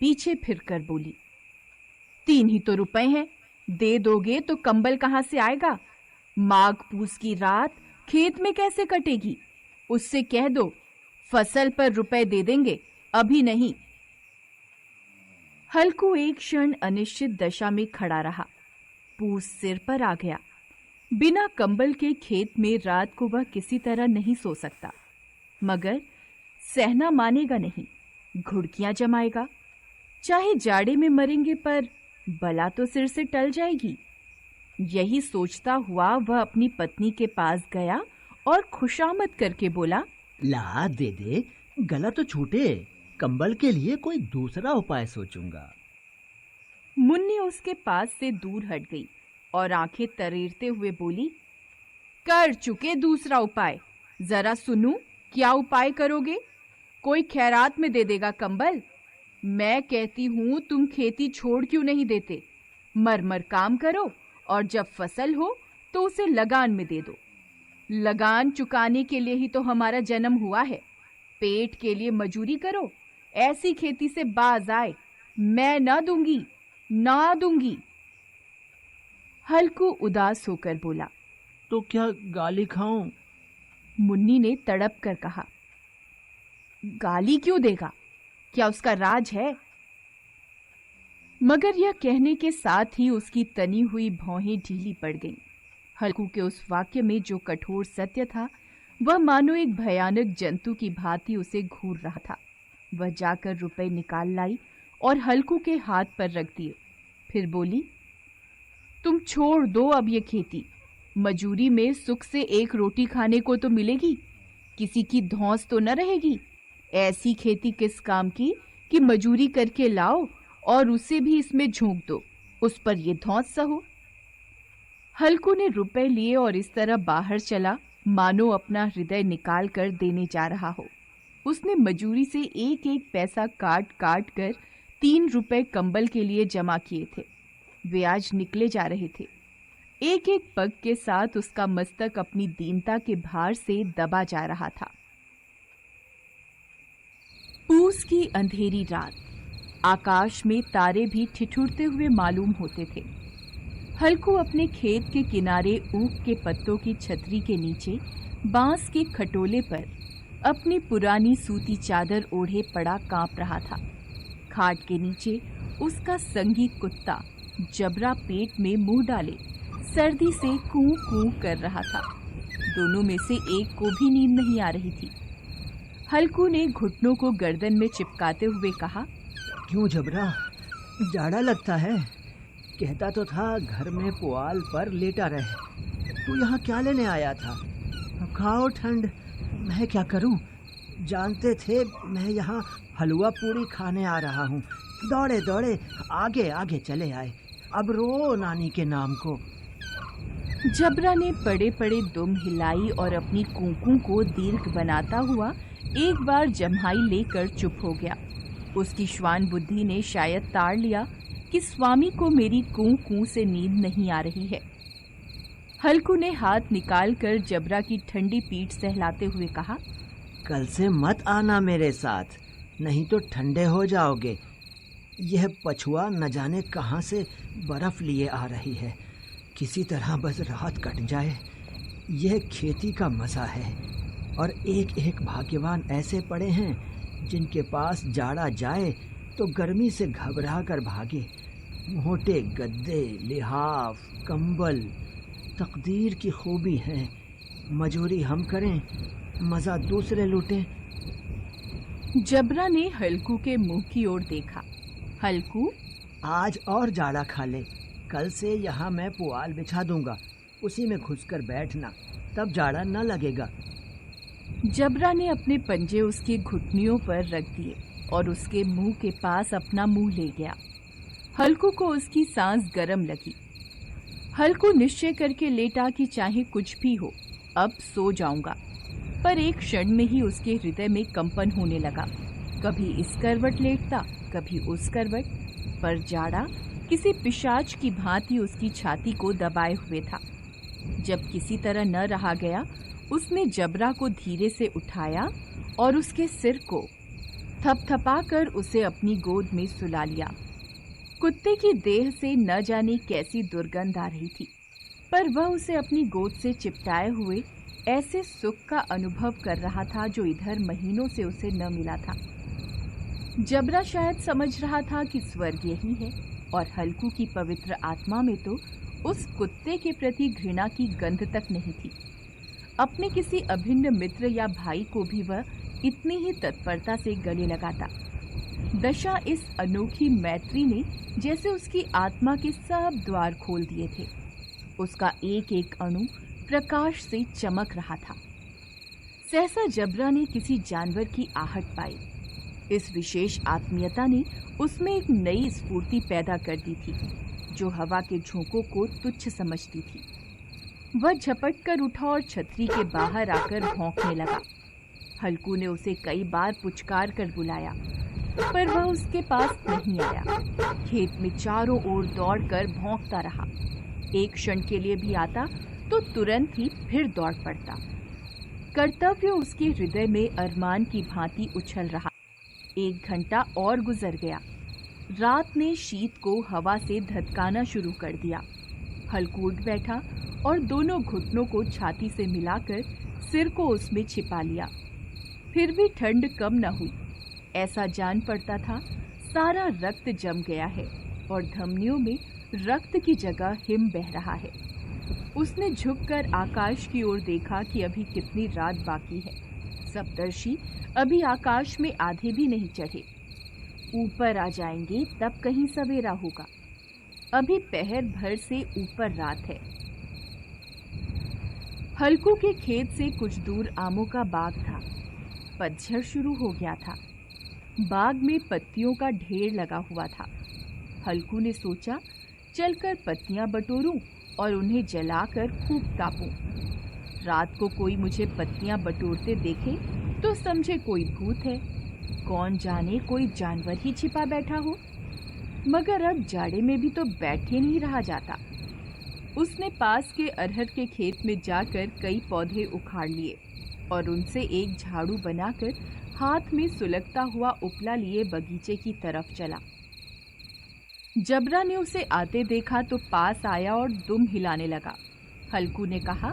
पीछे फिरकर बोली, 3 ही तो रुपए हैं, दे दोगे तो कंबल कहां से आएगा? माघ पूस की रात खेत में कैसे कटेगी? उससे कह दो फसल पर रुपए दे देंगे, अभी नहीं। हल्कू एक क्षण अनिश्चित दशा में खड़ा रहा। पूस सिर पर आ गया। बिना कंबल के खेत में रात को वह किसी तरह नहीं सो सकता, मगर सहना मानेगा नहीं, घुड़कियां जमाएगा। चाहे जाड़े में मरेंगे पर बला तो सिर से टल जाएगी। यही सोचता हुआ वह अपनी पत्नी के पास गया और खुशामद करके बोला, ला दे दे, गला तो छूटे, कंबल के लिए कोई दूसरा उपाय सोचूंगा। मुन्नी उसके पास से दूर हट गई और आंखें तरेरते हुए बोली, कर चुके दूसरा उपाय, जरा सुनूं क्या उपाय करोगे? कोई खैरात में दे देगा कंबल? मैं कहती हूं तुम खेती छोड़ क्यों नहीं देते? मर मर काम करो और जब फसल हो तो उसे लगान में दे दो। लगान चुकाने के लिए ही तो हमारा जन्म हुआ है। पेट के लिए मजूरी करो, ऐसी खेती से बाज आए। मैं ना दूंगी, ना दूंगी। हल्कू उदास होकर बोला, तो क्या गाली खाऊं? मुन्नी ने तड़प कर कहा, गाली क्यों देगा? क्या उसका राज है? मगर यह कहने के साथ ही उसकी तनी हुई भौहें ढीली पड़ गईं। हल्कू के उस वाक्य में जो कठोर सत्य था, वह मानो एक भयानक जंतु की भांति उसे घूर रहा था। वह जाकर रुपए निकाल लाई और हल्कू के हाथ पर रख दिए। फिर बोली, तुम छोड़ दो अब ये खेती। मजूरी में सुख से एक रोटी खाने को तो मिलेगी, किसी की धौंस तो न रहेगी। ऐसी खेती किस काम की कि मजूरी करके लाओ और उसे भी इसमें झोंक दो, उस पर ये धौंस सहो। हल्कू ने रुपए लिए और इस तरह बाहर चला मानो अपना हृदय निकाल कर देने जा रहा हो। उसने मजूरी से एक एक पैसा काट काट कर 3 रुपए कंबल के लिए जमा किए थे। वे आज निकले जा रहे थे। एक एक पग के साथ उसका मस्तक अपनी दीनता के भार से दबा जा रहा था। पूस की अंधेरी रात, आकाश में तारे भी ठिठुरते हुए मालूम होते थे। हल्कू अपने खेत के किनारे ऊख के पत्तों की छतरी के नीचे बांस के खटोले पर अपनी पुरानी सूती चादर ओढ़े पड़ा कांप रहा था। खाट के नीचे उसका संगी कुत्ता जबरा पेट में मुंह डाले सर्दी से कूं कूं कर रहा था। दोनों में से एक को भी नींद नहीं आ रही थी। हल्कू ने घुटनों को गर्दन में चिपकाते हुए कहा, क्यों जबरा, जाड़ा लगता है? कहता तो था घर में पुआल पर लेटा रहे। तू यहाँ क्या लेने आया था? अब खाओ ठंड, मैं क्या करूं? जानते थे मैं यहाँ हलवा पूरी खाने आ रहा हूँ। दौड़े दौड़े आगे आगे चले आए। अब रो नानी के नाम को। जबरा ने पड़े पड़े दुम हिलाई और अपनी कूकू को दीर्घ बनाता हुआ एक बार जम्हाई लेकर चुप हो गया। उसकी श्वान बुद्धि ने शायद ताड़ लिया कि स्वामी को मेरी कूं से नींद नहीं आ रही है। हल्कू ने हाथ निकालकर जबरा की ठंडी पीठ सहलाते हुए कहा, कल से मत आना मेरे साथ, नहीं तो ठंडे हो जाओगे। यह पछुआ न जाने कहां से बर्फ लिए आ रही है। किसी तरह बस रात कट जाए। यह खेती का मजा है और एक एक भाग्यवान ऐसे पड़े हैं जिनके पास जाड़ा जाए तो गर्मी से घबरा कर भागे। मोटे गद्दे, लिहाफ, कंबल तकदीर की खूबी है। मजूरी हम करें, मजा दूसरे लूटें। जबरा ने हल्कू के मुंह की ओर देखा। हल्कू, आज और जाड़ा खा ले। कल से यहाँ मैं पुआल बिछा दूंगा, उसी में घुसकर बैठना, तब जाड़ा न लगेगा। जबरा ने अपने पंजे उसकी घुटनियों पर रख दिए और उसके मुंह के पास अपना मुंह ले गया। हल्कू को उसकी सांस गर्म लगी। हल्कू निश्चय करके लेटा कि चाहे कुछ भी हो, अब सो जाऊंगा। पर एक क्षण में ही उसके हृदय में कंपन होने लगा। कभी इस करवट लेटता, कभी उस करवट, पर जाड़ा किसी पिशाच की भांति उसकी छाती को दबाए हुए था। जब किसी तरह न रहा गया, उसने जबरा को धीरे से उठाया और उसके सिर को थपथपाकर उसे अपनी गोद में सुला लिया। कुत्ते की देह से न जाने कैसी दुर्गंध आ रही थी, पर वह उसे अपनी गोद से चिपटाए हुए ऐसे सुख का अनुभव कर रहा था जो इधर महीनों से उसे न मिला था। जबरा शायद समझ रहा था कि स्वर्ग यही है, और हल्कू की पवित्र आत्मा में तो उस कुत्ते के प्रति घृणा की गंध तक नहीं थी। अपने किसी अभिन्न मित्र या भाई को भी वह इतनी ही तत्परता से गले लगाता। दशा इस अनोखी मैत्री ने जैसे उसकी आत्मा के सब द्वार खोल दिए थे। उसका एक एक अणु प्रकाश से चमक रहा था। सहसा जबरा ने किसी जानवर की आहट पाई। इस विशेष आत्मीयता ने उसमें एक नई स्फूर्ति पैदा कर दी थी, जो हवा के झोंकों को तुच्छ समझती थी। वह झपट कर उठा और छतरी के बाहर आकर भौंकने लगा। हल्कू ने उसे कई बार पुचकार कर बुलाया, पर वह उसके पास नहीं आया। खेत में चारों ओर दौड़कर भौंकता रहा। एक क्षण के लिए भी आता तो तुरंत ही फिर दौड़ पड़ता। कर्तव्य उसके हृदय में अरमान की भांति उछल रहा। 1 घंटा और गुजर गया। रात ने शीत को हवा से धधकाना शुरू कर दिया। हल्कू उठ बैठा और दोनों घुटनों को छाती से मिलाकर सिर को उसमें छिपा लिया। फिर भी ठंड कम न हुई। ऐसा जान पड़ता था सारा रक्त जम गया है और धमनियों में रक्त की जगह हिम बह रहा है। उसने झुककर आकाश की ओर देखा कि अभी कितनी रात बाकी है। सप्तर्षि अभी आकाश में आधे भी नहीं चढ़े। ऊपर आ जाएंगे तब कहीं सवेरा होगा। अभी पहर भर से ऊपर रात है। हल्कू के खेत से कुछ दूर आमों का बाग था। पतझड़ शुरू हो गया था। बाग में पत्तियों का ढेर लगा हुआ था। हल्कू ने सोचा चलकर पत्तियां बटोरूं और उन्हें जलाकर खूब तापूं। रात को कोई मुझे पत्तियां बटोरते देखे तो समझे कोई भूत है। कौन जाने कोई जानवर ही छिपा बैठा हो। मगर अब जाड़े में भी तो बैठे नहीं रहा जाता। उसने पास के अरहर के खेत में जाकर कई पौधे उखाड़ लिए और उनसे एक झाड़ू बनाकर हाथ में सुलगता हुआ उपला लिए बगीचे की तरफ चला। जबरा ने उसे आते देखा तो पास आया और दुम हिलाने लगा। हल्कू ने कहा,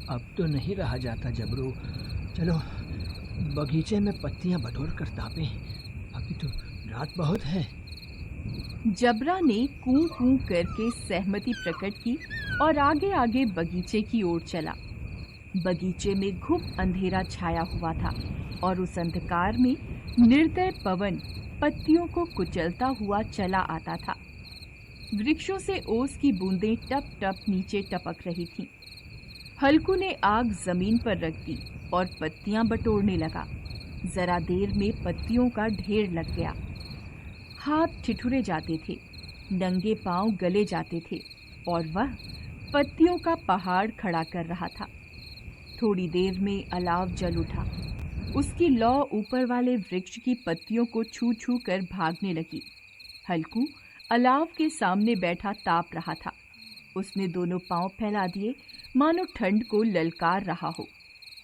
अब तो नहीं रहा जाता जबरू, चलो बगीचे में पत्तियां बटोर कर तापें। अभी तो रात बहुत है। जबरा ने कूं कूं करके सहमति प्रकट की और आगे आगे बगीचे की ओर चला। बगीचे में घुप अंधेरा छाया हुआ था और उस अंधकार में निर्दय पवन पत्तियों को कुचलता हुआ चला आता था। वृक्षों से ओस की बूंदें टप टप नीचे टपक रही थीं। हल्कू ने आग जमीन पर रख दी और पत्तियां बटोरने लगा। जरा देर में पत्तियों का ढेर लग गया। हाथ ठिठुरे जाते थे, नंगे पांव गले जाते थे और वह पत्तियों का पहाड़ खड़ा कर रहा था। थोड़ी देर में अलाव जल उठा। उसकी लौ ऊपर वाले वृक्ष की पत्तियों को छू छू कर भागने लगी। हल्कू अलाव के सामने बैठा ताप रहा था। उसने दोनों पांव फैला दिए, मानो ठंड को ललकार रहा हो।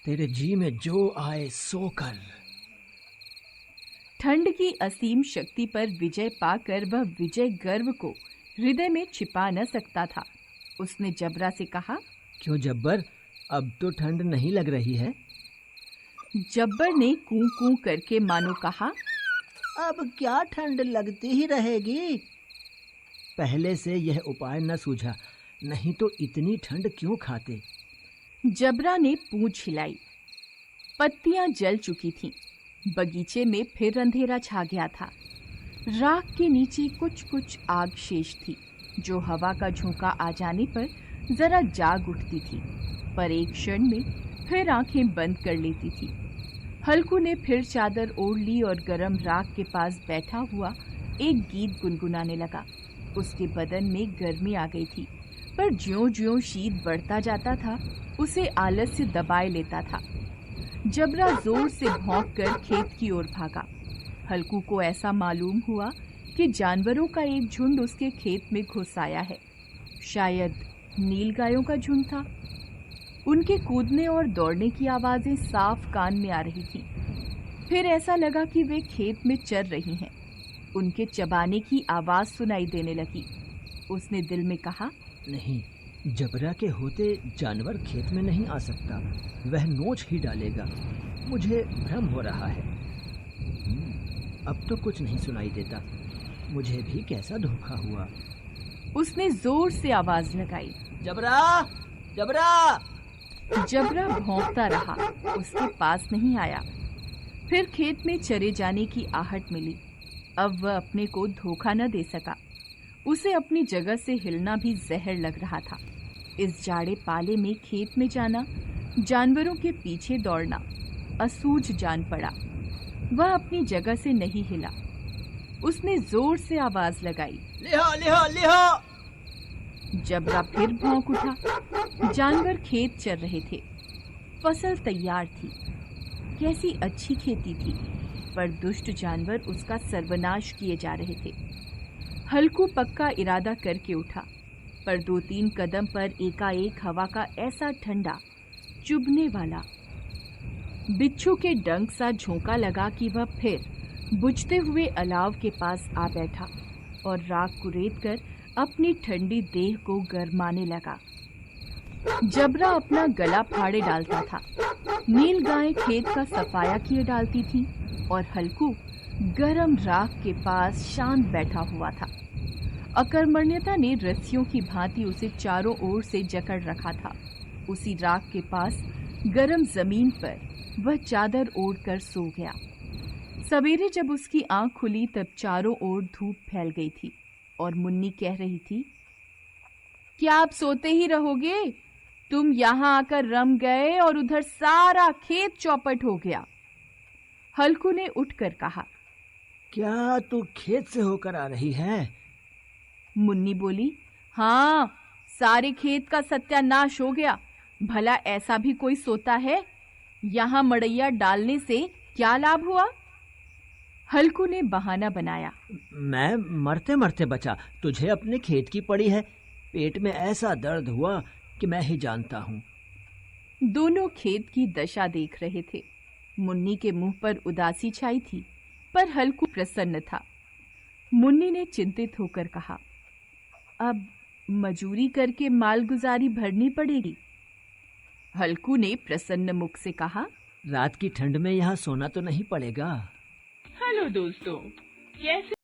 तेरे जी में जो आए सो कर। ठंड की असीम शक्ति पर विजय पाकर वह विजय गर्व को हृदय में छिपा न सकता था। उसने जबरा से कहा, क्यों जब्बर, अब तो ठंड नहीं लग रही है? जब्बर ने कूं कूं करके मानो कहा, अब क्या ठंड लगती ही रहेगी। पहले से यह उपाय न सूझा, नहीं तो इतनी ठंड क्यों खाते। जबरा ने पूंछ हिलाई। पत्तियां जल चुकी थीं। बगीचे में फिर अंधेरा छा गया था। राख के नीचे कुछ कुछ आग शेष थी, जो हवा का झोंका आ जाने पर जरा जाग उठती थी, पर एक क्षण में फिर आंखें बंद कर लेती थी। हल्कू ने फिर चादर ओढ़ ली और गरम राख के पास बैठा हुआ एक गीत गुनगुनाने लगा। उसके बदन में गर्मी आ गई थी, पर ज्यों-ज्यों शीत बढ़ता जाता था उसे आलस्य दबाए लेता था। जबरा जोर से भौंककर खेत की ओर भागा। हल्कू को ऐसा मालूम हुआ कि जानवरों का एक झुंड उसके खेत में घुस आया है। शायद नीलगायों का झुंड था। उनके कूदने और दौड़ने की आवाजें साफ कान में आ रही थीं। फिर ऐसा लगा कि वे खेत में चर रही हैं। उनके चबाने की आवाज सुनाई देने लगी। उसने दिल में कहा, नहीं, जबरा के होते जानवर खेत में नहीं आ सकता। वह नोच ही डालेगा। मुझे भ्रम हो रहा है। अब तो कुछ नहीं सुनाई देता। मुझे भी कैसा धोखा हुआ। उसने जोर से आवाज लगाई, जबरा, जबरा। जबरा भौंकता रहा, उसके पास नहीं आया। फिर खेत में चरे जाने की आहट मिली। अब वह अपने को धोखा न दे सका। उसे अपनी जगह से हिलना भी जहर लग रहा था। इस जाड़े पाले में खेत में जाना, जानवरों के पीछे दौड़ना असूझ जान पड़ा। वह अपनी जगह से नहीं हिला। उसने जोर से आवाज लगाई, लिहो, लिहो, लिहो। जबरा फिर भौंक उठा। जानवर खेत चर रहे थे। फसल तैयार थी। कैसी अच्छी खेती थी, पर दुष्ट जानवर उसका सर्वनाश किए जा रहे थे। हल्कू पक्का इरादा करके उठा, पर 2-3 कदम पर एकाएक हवा का ऐसा ठंडा, चुभने वाला, बिच्छू के डंक सा झोंका लगा कि वह फिर बुझते हुए अलाव के पास आ बैठा और राख कुरेद कर अपनी ठंडी देह को गरमाने लगा। जबरा अपना गला फाड़े डालता था। नील गाय खेत का सफाया किए डालती थी और हल्कू गरम राख के पास शांत बैठा हुआ था। अकर्मण्यता ने रस्सियों की भांति उसे चारों ओर से जकड़ रखा था। उसी राख के पास गरम जमीन पर वह चादर ओढ़कर सो गया। सवेरे जब उसकी आंख खुली तब चारों ओर धूप फैल गई थी और मुन्नी कह रही थी, क्या आप सोते ही रहोगे? तुम यहाँ आकर रम गए और उधर सारा खेत चौपट हो गया। हल्कू ने उठकर कहा, क्या तू खेत से होकर आ रही है? मुन्नी बोली, हाँ, सारे खेत का सत्यानाश हो गया। भला ऐसा भी कोई सोता है? यहाँ मड़ैया डालने से क्या लाभ हुआ? हल्कू ने बहाना बनाया, मैं मरते मरते बचा। तुझे अपने खेत की पड़ी है। पेट में ऐसा दर्द हुआ कि मैं ही जानता हूँ। दोनों खेत की दशा देख रहे थे। मुन्नी के मुंह पर उदासी छाई थी, पर हल्कू प्रसन्न था। मुन्नी ने चिंतित होकर कहा, अब मजूरी करके मालगुजारी भरनी पड़ेगी। हल्कू ने प्रसन्न मुख से कहा, रात की ठंड में यहाँ सोना तो नहीं पड़ेगा। हेलो दोस्तों, कैसे